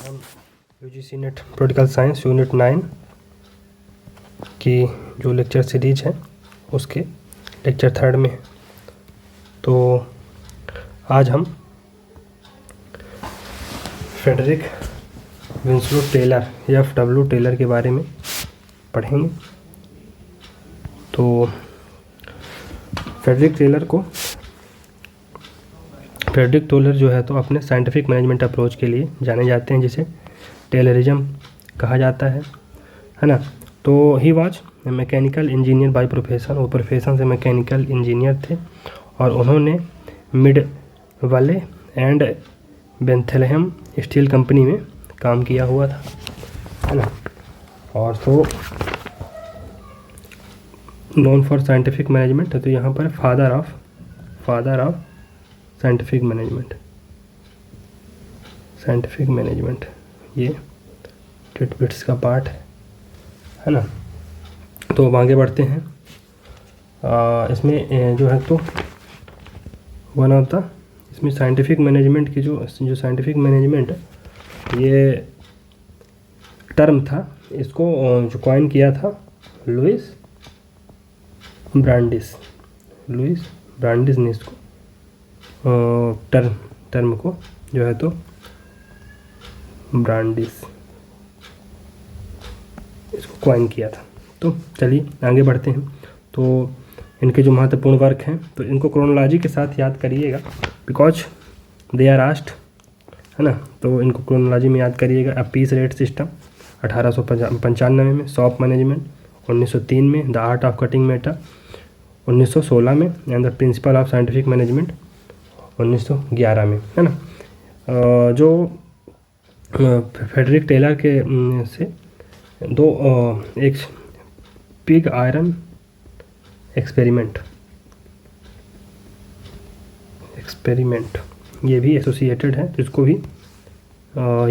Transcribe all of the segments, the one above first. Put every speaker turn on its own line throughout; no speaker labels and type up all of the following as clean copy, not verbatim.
हम UGC net political science unit 9 की जो लेक्चर सीरीज है उसके लेक्चर 3 में। तो आज हम Frederick Winslow Taylor FW Taylor के बारे में पढ़ेंगे। तो फ्रेडरिक टेलर जो है तो अपने साइंटिफिक मैनेजमेंट अप्रोच के लिए जाने जाते हैं, जिसे टेलरिज्म कहा जाता है ना। तो he was mechanical engineer by profession, वो प्रोफेशन से मैकेनिकल इंजीनियर थे और उन्होंने मिड वाले एंड बेंथलेहम स्टील कंपनी में काम किया हुआ था, है ना। और तो नोन फॉर साइंटिफिक मैनेजमेंट है, तो यहाँ पर फादर ऑफ साइंटिफिक मैनेजमेंट ये टिटबिट्स का पार्ट है ना। तो अब आगे बढ़ते हैं। इसमें जो है तो वन ऑफ द इसमें साइंटिफिक मैनेजमेंट की जो साइंटिफिक मैनेजमेंट ये टर्म था, इसको जो कॉइन किया था लुइस ब्रांडिस ने इसको टर्म को जो है तो ब्रांडिस इसको कॉइन किया था। तो चलिए आगे बढ़ते हैं। तो इनके जो महत्वपूर्ण वर्क हैं तो इनको क्रोनोलॉजी के साथ याद करिएगा, बिकॉज दे आर आस्क्ड, है ना। तो इनको क्रोनोलॉजी में याद करिएगा। अपीस रेट सिस्टम 1895 में, सॉप मैनेजमेंट 1903 में, the art of cutting metal 1916 में, and the principle of scientific management 1911 में, है ना। जो फ्रेडरिक टेलर के से दो एक पिग आयरन एक्सपेरिमेंट ये भी एसोसिएटेड है, तो इसको भी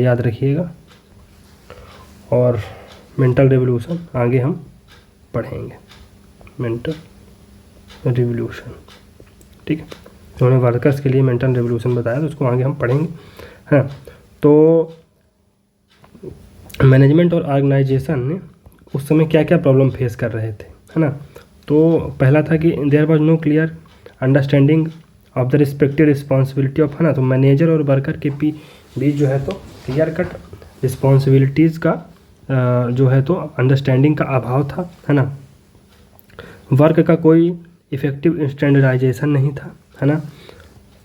याद रखिएगा। और मेंटल रिवोल्यूशन आगे हम पढ़ेंगे, मेंटल रिवोल्यूशन, ठीक है। उन्होंने वर्कर्स के लिए मेंटल रिवोल्यूशन बताया, तो उसको आगे हम पढ़ेंगे, है ना। तो मैनेजमेंट और ऑर्गेनाइजेशन ने उस समय क्या क्या प्रॉब्लम फेस कर रहे थे, है ना। तो पहला था कि there was no clear understanding of the respective responsibility of, है ना। तो मैनेजर और वर्कर के बीच जो है तो क्लियर कट रिस्पॉन्सिबिलिटीज़ का जो है तो अंडरस्टैंडिंग का अभाव था, है ना। वर्क का कोई इफ़ेक्टिव स्टैंडर्डाइजेशन नहीं था, है ना।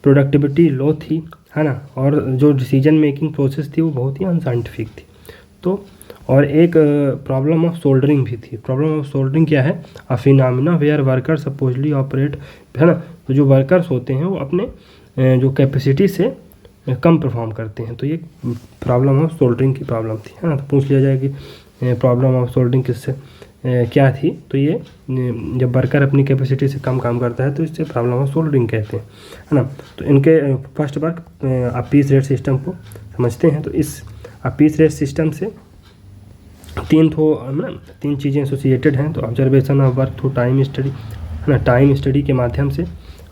प्रोडक्टिविटी लो थी, है ना। और जो डिसीजन मेकिंग प्रोसेस थी वो बहुत ही अनसाइंटिफिक थी। तो और एक प्रॉब्लम ऑफ सोल्डरिंग भी थी। प्रॉब्लम ऑफ सोल्डरिंग क्या है? A phenomena where workers supposedly operate, है ना। तो जो वर्कर्स होते हैं वो अपने जो कैपेसिटी से कम परफॉर्म करते हैं, तो ये प्रॉब्लम ऑफ सोल्डरिंग की प्रॉब्लम थी, है ना। तो पूछ लिया जाए कि प्रॉब्लम ऑफ सोल्डरिंग किससे क्या थी, तो ये जब वर्कर अपनी कैपेसिटी से कम काम करता है तो इससे प्रॉब्लम ऑफ सोल्डरिंग कहते हैं, है ना। तो इनके फर्स्ट वर्क अपीस रेट सिस्टम को समझते हैं। तो इस अपीस रेट सिस्टम से तीन चीज़ें एसोसिएटेड हैं। तो observation of work through time study, है ना। टाइम स्टडी के माध्यम से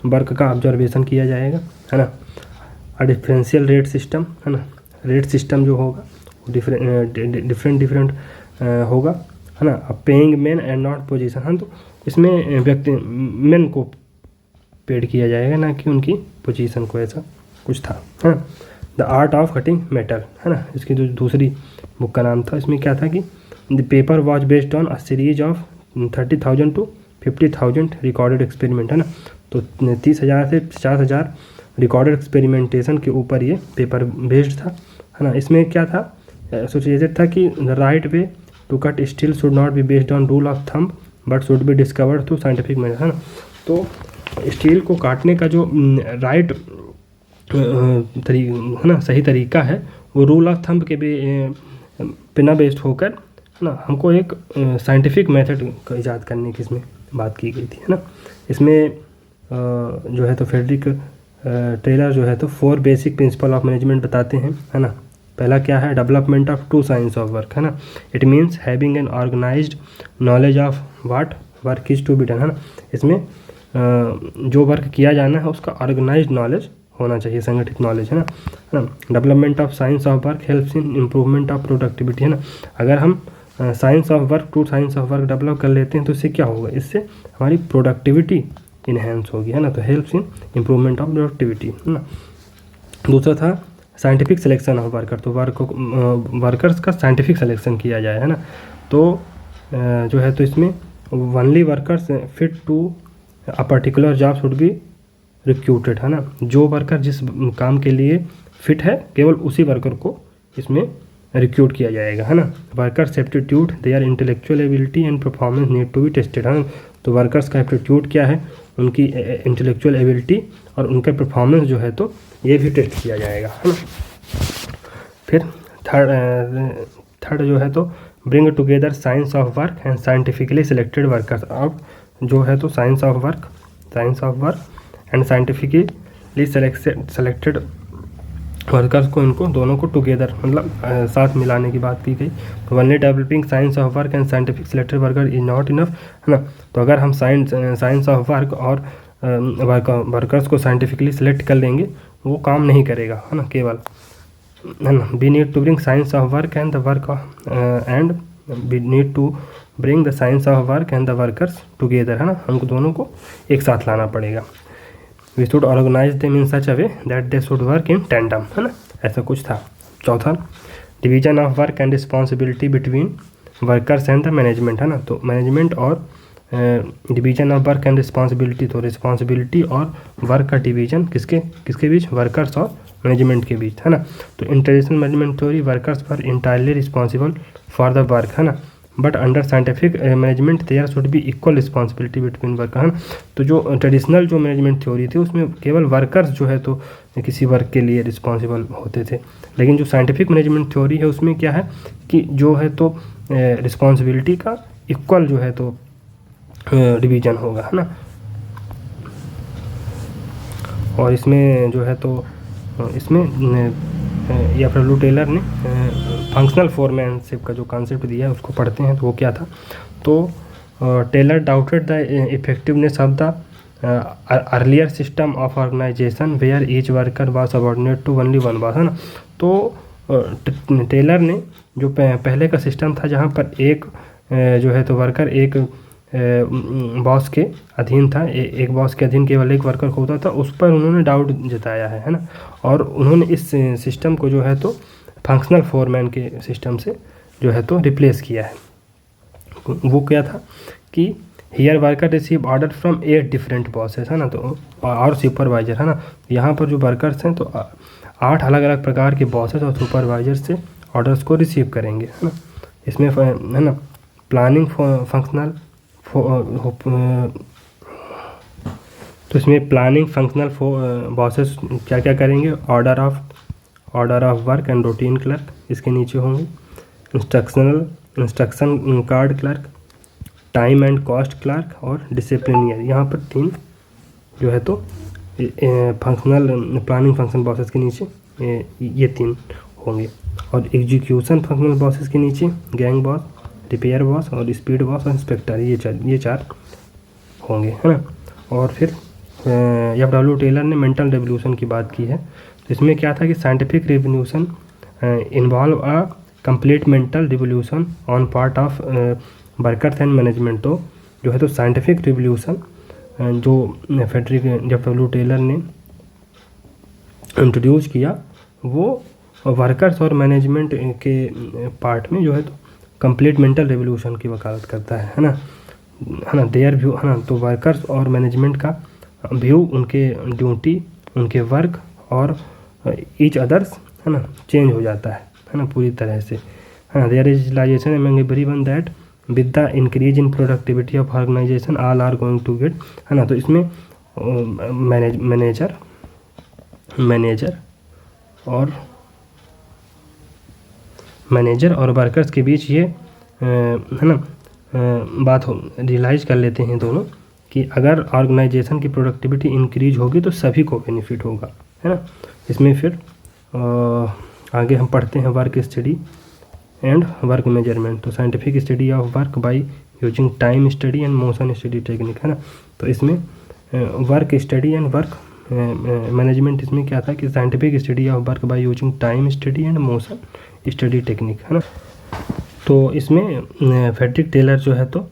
वर्क का ऑब्जर्वेशन किया जाएगा, है ना। डिफरेंशियल रेट सिस्टम, है ना। रेट सिस्टम जो होगा डिफरेंट होगा, है ना। Paying man and not position, है। तो इसमें व्यक्ति मैन को पेड किया जाएगा, ना कि उनकी पोजीशन को, ऐसा कुछ था, है ना। The art of cutting metal, है ना। इसकी जो दूसरी बुक का नाम था, इसमें क्या था कि the paper was based on a series of 30,000 to 50,000 recorded experiment, है ना। तो 30,000 से 50,000 रिकॉर्डेड एक्सपेरिमेंटेशन के ऊपर ये पेपर बेस्ड था, है ना। इसमें क्या था, एसोसिएटेड था कि the right way to cut steel should not be based on rule of thumb but should be discovered through scientific method, है ना। तो स्टील को काटने का जो राइट है ना, सही तरीका है, वो रूल ऑफ थंब के बिना बेस्ड होकर, है ना, हमको एक साइंटिफिक मेथड का ईजाद करने की इसमें बात की गई थी, है ना। इसमें जो है तो फ्रेडरिक टेलर जो है तो 4 बेसिक प्रिंसिपल ऑफ मैनेजमेंट बताते हैं, है ना। पहला क्या है? Development of true science of work, है ना। It means having an organised knowledge of what work is to be done, है ना। इसमें जो वर्क किया जाना है उसका ऑर्गेनाइज्ड नॉलेज होना चाहिए, संगठित नॉलेज, है ना। Development of science of work helps in improvement of productivity, है ना। अगर हम science of work to science of work develop कर लेते हैं तो इससे क्या होगा, इससे हमारी प्रोडक्टिविटी इन्हेंस होगी, है ना। तो helps in improvement of productivity, है ना। दूसरा था साइंटिफिक सिलेक्शन ऑफ वर्कर, तो वर्कर्स का साइंटिफिक सिलेक्शन किया जाए, है ना। तो जो है तो इसमें only workers fit to a particular job should be recruited, है ना। जो वर्कर जिस काम के लिए फिट है केवल उसी वर्कर को इसमें रिक्रूट किया जाएगा, है ना। Workers aptitude their intellectual ability and performance need to be tested, है ना। तो वर्कर्स का एप्टीट्यूड क्या है, उनकी इंटेलेक्चुअल एबिलिटी और उनका परफॉर्मेंस जो है तो ये भी टेस्ट किया जाएगा, है ना। फिर थर्ड जो है तो bring together science of work and scientifically selected workers. अब जो है तो science of work and scientifically selected workers को, इनको दोनों को टुगेदर मतलब साथ मिलाने की बात की गई। तो only developing science of work and scientific selected worker is not enough, है ना। तो अगर हम साइंस ऑफ वर्क और वर्कर्स को साइंटिफिकली सिलेक्ट कर लेंगे वो काम नहीं करेगा, है ना, केवल, है ना। We need to bring science of work and we need to bring the science of work and the workers together, है ना। हमको दोनों को एक साथ लाना पड़ेगा। We should organise them in such a way that they should work in tandem, है ना, ऐसा कुछ था। चौथा division of work and responsibility between workers and the management, है ना। तो मैनेजमेंट और division of work and responsibility, तो रिस्पॉन्सिबिलिटी और वर्क का डिवीजन किसके बीच, वर्कर्स और मैनेजमेंट के बीच, है ना। तो in traditional management theory workers were entirely responsible for the work, है ना। But under scientific management there should be equal responsibility between worker, है ना। तो जो ट्रेडिशनल जो मैनेजमेंट थ्योरी थी उसमें केवल वर्कर्स जो है तो किसी वर्क के लिए रिस्पॉन्सिबल होते थे, लेकिन जो साइंटिफिक मैनेजमेंट थ्योरी है उसमें क्या है कि जो है तो रिस्पॉन्सिबिलिटी का इक्वल जो है तो डिवीजन होगा, है ना। और इसमें जो है तो इसमें एफ.डब्ल्यू. टेलर ने फंक्शनल फोरमैनशिप का जो कॉन्सेप्ट दिया है उसको पढ़ते हैं। तो वो क्या था, तो Taylor doubted the effectiveness of the earlier system of organisation where each worker was subordinate to only one boss, है ना। तो टेलर ने जो पहले का सिस्टम था जहाँ पर एक जो है तो वर्कर एक बॉस के अधीन था, एक बॉस के अधीन केवल एक वर्कर होता था, उस पर उन्होंने डाउट जताया है ना। और उन्होंने इस सिस्टम को जो है तो फंक्शनल फोरमैन के सिस्टम से जो है तो रिप्लेस किया है। वो क्या था कि here worker receive order from 8 different bosses, है ना, तो और सुपरवाइजर, है ना। यहाँ पर जो वर्कर्स हैं तो 8 अलग अलग प्रकार के बॉसेस और सुपरवाइजर से ऑर्डर्स को रिसीव करेंगे, है ना। इसमें है ना प्लानिंग फंक्शनल तो इसमें प्लानिंग फंक्शनल बॉसेस क्या क्या करेंगे, order of work and routine clerk इसके नीचे होंगे, instruction card clerk, time and cost clerk और डिसिप्लिनियर। यहाँ पर 3 जो है तो फंक्शनल प्लानिंग फंक्शनल बॉसेस के नीचे ये 3 होंगे। और एग्जीक्यूशन फंक्शनल बॉसेस के नीचे गैंग बॉस, रिपेयर बॉस और स्पीड बॉस और इंस्पेक्टर, ये 4 होंगे, है ना। और फिर एफ.डब्ल्यू. टेलर ने मेंटल रेवोल्यूशन की बात की है। तो इसमें क्या था कि scientific revolution involve a complete mental revolution on part of workers and management. तो जो है तो साइंटिफिक रिवोल्यूशन जो फेडरिक एफ.डब्ल्यू. टेलर ने इंट्रोड्यूस किया वो वर्कर्स और मैनेजमेंट के पार्ट में जो है तो कंप्लीट मेंटल रेवोल्यूशन की वकालत करता है ना देयर व्यू, है ना। तो वर्कर्स और मैनेजमेंट का व्यू, उनके ड्यूटी, उनके वर्क और ईच अदर्स, है ना, चेंज हो जाता है ना, पूरी तरह से, है ना। There is realisation among everyone that with the increase in productivity of organisation all are going to get, है ना। तो इसमें मैनेजर और वर्कर्स के बीच ये है ना बात रियलाइज कर लेते हैं दोनों कि अगर ऑर्गेनाइजेशन की प्रोडक्टिविटी इंक्रीज होगी तो सभी को बेनिफिट होगा, है ना। इसमें फिर आगे हम पढ़ते हैं work study and work measurement. तो scientific study of work by using time study and motion study technique, है ना। तो इसमें work study and work management इसमें क्या था कि scientific study of work by using time study and motion study technique, है ना। तो इसमें फ्रेडरिक टेलर जो है तो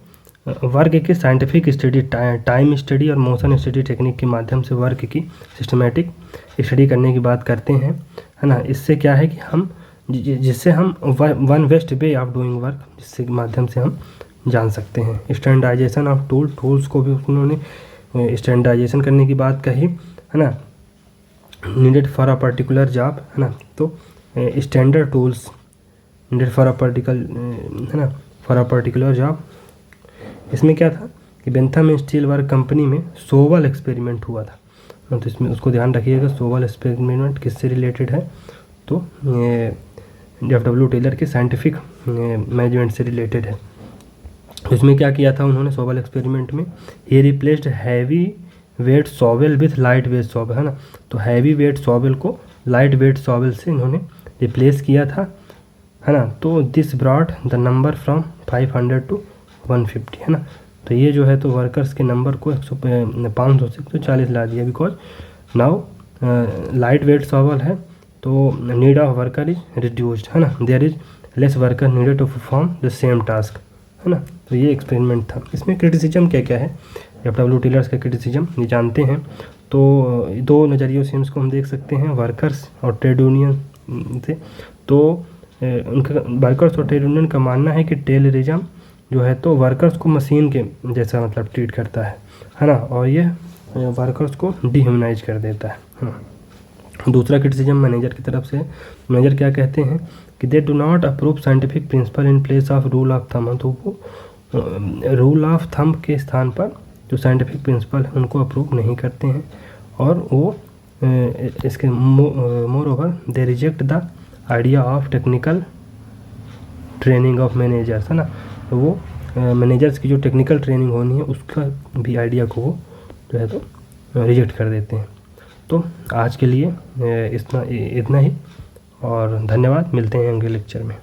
वर्क की साइंटिफिक स्टडी, टाइम स्टडी और मोशन स्टडी टेक्निक के माध्यम से वर्क की सिस्टमेटिक स्टडी करने की बात करते हैं, है ना। इससे क्या है कि हम जिससे हम one best way of doing work, जिससे माध्यम से हम जान सकते हैं। स्टैंडर्डाइजेशन ऑफ टूल्स को भी उन्होंने स्टैंडर्डाइजेशन करने की बात कही, है ना। Needed for a particular job, है ना। तो standard tools needed for a है ना, फॉर अ पर्टिकुलर जॉब। इसमें क्या था कि बेंथम स्टील वर्क कंपनी में सोवल एक्सपेरिमेंट हुआ था, तो इसमें उसको ध्यान रखिएगा। सोवल एक्सपेरिमेंट किससे रिलेटेड है, तो F.W. टेलर के साइंटिफिक मैनेजमेंट से रिलेटेड है। इसमें क्या किया था उन्होंने सोवल एक्सपेरिमेंट में, ये replaced heavy weight shovel with light weight shovel, है ना। तो हैवी वेट सॉवेल को लाइट वेट सॉवेल से इन्होंने रिप्लेस किया था, है ना। तो this brought the number from 500 to 150, है ना। तो ये जो है तो वर्कर्स के नंबर को 500 से 140 ला दिया, because now light weight shovel है तो need of worker is reduced, है ना। There is less worker needed to perform the same task, है ना। तो ये एक्सपेरिमेंट था। इसमें क्रिटिसिज्म क्या क्या है, F.W. टेलर्स का क्रिटिसिज्म ये जानते हैं। तो दो नज़रियों से इसको हम देख सकते हैं, वर्कर्स और ट्रेड यूनियन से। तो उनका वर्कर्स और ट्रेड यूनियन का मानना है कि टेलरिज्म जो है तो वर्कर्स को मशीन के जैसा मतलब ट्रीट करता है ना, और ये वर्कर्स को डिह्यूमनाइज कर देता है ना। दूसरा क्रिटिसिज्म मैनेजर की तरफ से, मैनेजर क्या कहते हैं कि they do not approve scientific principle in place of rule of thumb. तो वो रूल ऑफ थंब के स्थान पर जो साइंटिफिक प्रिंसिपल है उनको अप्रूव नहीं करते हैं, और वो इसके more over they reject the idea of technical training of managers, है ना। तो वो मैनेजर्स की जो टेक्निकल ट्रेनिंग होनी है उसका भी आइडिया को वो जो है तो रिजेक्ट कर देते हैं। तो आज के लिए इतना ही, और धन्यवाद। मिलते हैं अगले लेक्चर में।